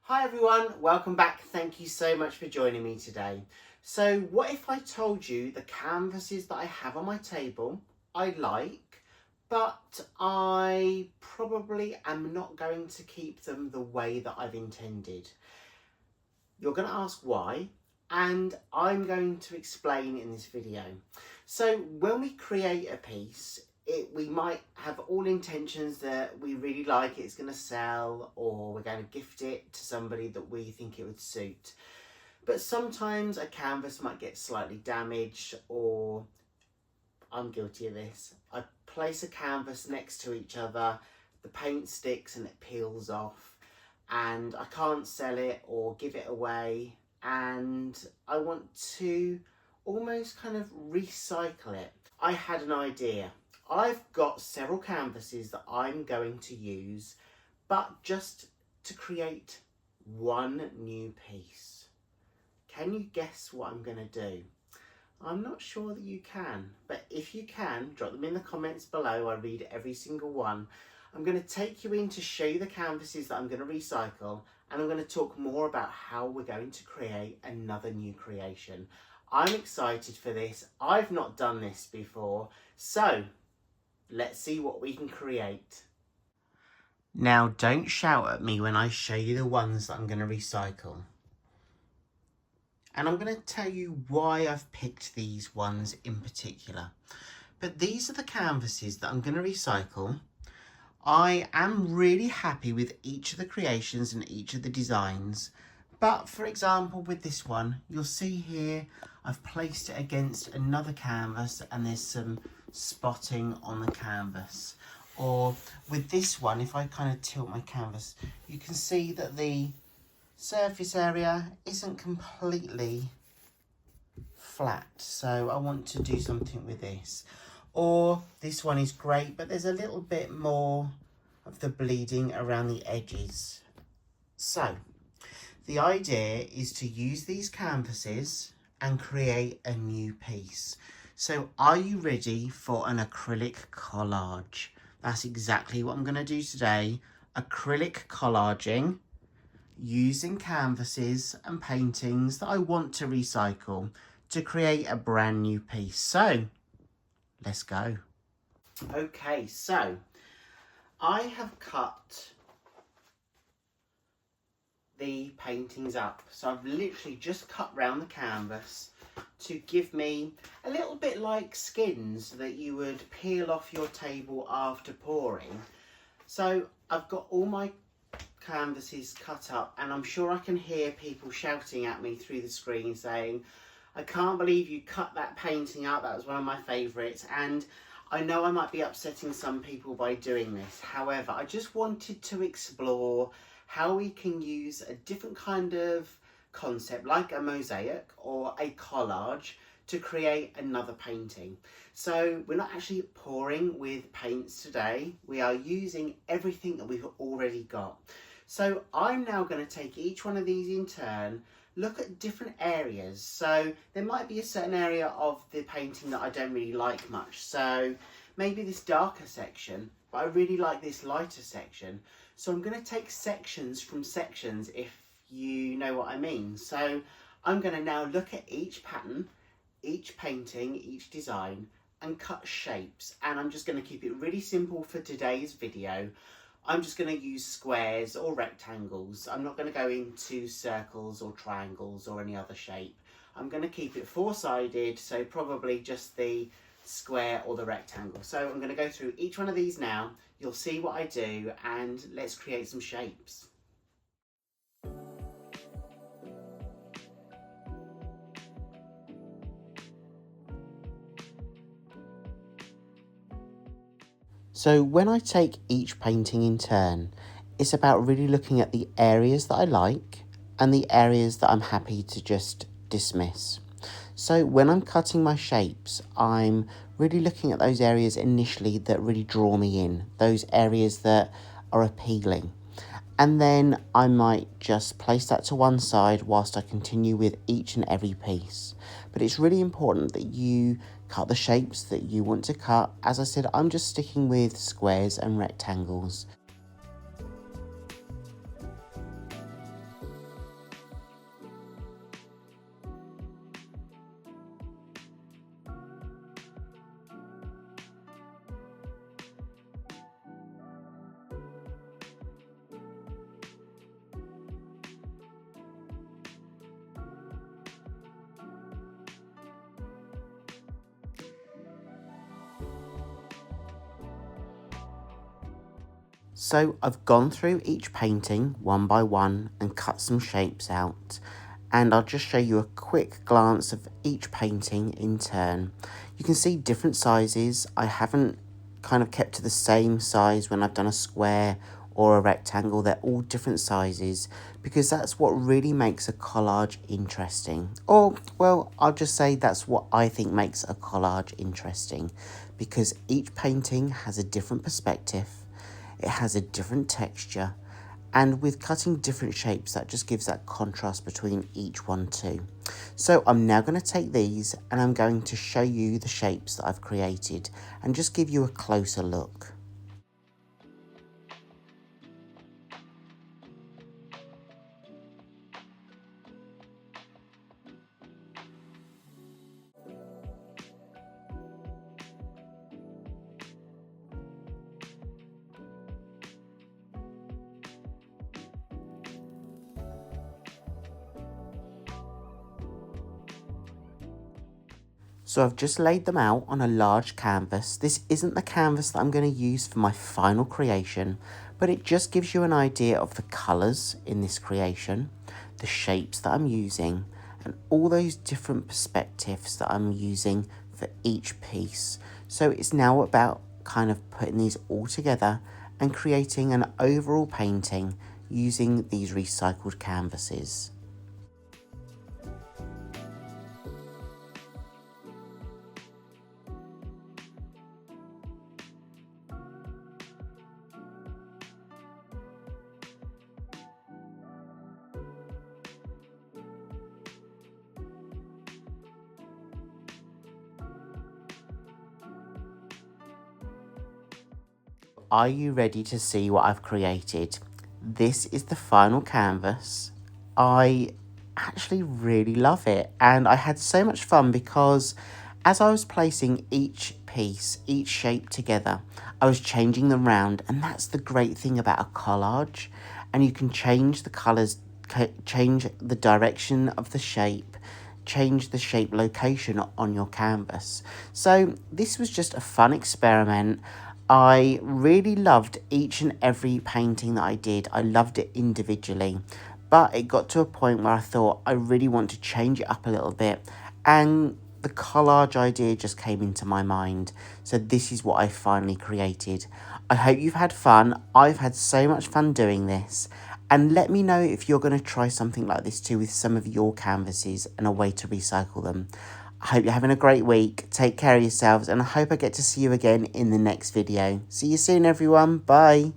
Hi everyone, welcome back. Thank you so much for joining me today. So what if I told you the canvases that I have on my table I like, but I probably am not going to keep them the way that I've intended. You're going to ask why, and I'm going to explain in this video. So when we create a piece, we might have all intentions that we really like it's going to sell, or we're going to gift it to somebody that we think it would suit. But sometimes a canvas might get slightly damaged, or I'm guilty of this. I place a canvas next to each other, the paint sticks and it peels off, and I can't sell it or give it away, and I want to almost kind of recycle it. I had an idea. I've got several canvases that I'm going to use, but just to create one new piece. Can you guess what I'm going to do? I'm not sure that you can, but if you can, drop them in the comments below. I read every single one. I'm going to take you in to show you the canvases that I'm going to recycle, and I'm going to talk more about how we're going to create another new creation. I'm excited for this. I've not done this before, so let's see what we can create. Now, don't shout at me when I show you the ones that I'm going to recycle. And I'm going to tell you why I've picked these ones in particular. But these are the canvases that I'm going to recycle. I am really happy with each of the creations and each of the designs. But for example, with this one, you'll see here, I've placed it against another canvas and there's some spotting on the canvas. Or with this one, if I kind of tilt my canvas, you can see that the surface area isn't completely flat. So I want to do something with this. Or this one is great, but there's a little bit more of the bleeding around the edges. So the idea is to use these canvases and create a new piece. So are you ready for an acrylic collage? That's exactly what I'm going to do today. Acrylic collaging using canvases and paintings that I want to recycle to create a brand new piece. So let's go. Okay, so I have cut the paintings up. So I've literally just cut round the canvas to give me a little bit like skins that you would peel off your table after pouring. So I've got all my canvases cut up, and I'm sure I can hear people shouting at me through the screen saying, I can't believe you cut that painting up, that was one of my favourites. And I know I might be upsetting some people by doing this. However, I just wanted to explore how we can use a different kind of concept like a mosaic or a collage to create another painting. So we're not actually pouring with paints today. We are using everything that we've already got. So I'm now going to take each one of these in turn, look at different areas. So there might be a certain area of the painting that I don't really like much. So maybe this darker section, but I really like this lighter section. So I'm going to take sections from sections, if you know what I mean. So I'm going to now look at each pattern, each painting, each design, and cut shapes. And I'm just going to keep it really simple for today's video. I'm just going to use squares or rectangles. I'm not going to go into circles or triangles or any other shape. I'm going to keep it four-sided, so probably just the square or the rectangle. So I'm going to go through each one of these now. You'll see what I do, and let's create some shapes. So when I take each painting in turn, it's about really looking at the areas that I like and the areas that I'm happy to just dismiss. So when I'm cutting my shapes, I'm really looking at those areas initially that really draw me in, those areas that are appealing. And then I might just place that to one side whilst I continue with each and every piece. But it's really important that you cut the shapes that you want to cut. As I said, I'm just sticking with squares and rectangles. So I've gone through each painting one by one and cut some shapes out, and I'll just show you a quick glance of each painting in turn. You can see different sizes. I haven't kind of kept to the same size when I've done a square or a rectangle. They're all different sizes because that's what really makes a collage interesting. Or, well, I'll just say that's what I think makes a collage interesting, because each painting has a different perspective, it has a different texture, and with cutting different shapes, that just gives that contrast between each one too. So I'm now going to take these and I'm going to show you the shapes that I've created and just give you a closer look. So I've just laid them out on a large canvas. This isn't the canvas that I'm going to use for my final creation, but it just gives you an idea of the colours in this creation, the shapes that I'm using, and all those different perspectives that I'm using for each piece. So it's now about kind of putting these all together and creating an overall painting using these recycled canvases. Are you ready to see what I've created? This is the final canvas. I actually really love it, and I had so much fun because as I was placing each piece, each shape together, I was changing them around, and that's the great thing about a collage. And you can change the colours, change the direction of the shape, change the shape location on your canvas. So this was just a fun experiment. I really loved each and every painting that I did. I loved it individually, but it got to a point where I thought I really want to change it up a little bit, and the collage idea just came into my mind. So this is what I finally created. I hope you've had fun. I've had so much fun doing this. And let me know if you're going to try something like this too with some of your canvases and a way to recycle them. I hope you're having a great week. Take care of yourselves, and I hope I get to see you again in the next video. See you soon, everyone. Bye.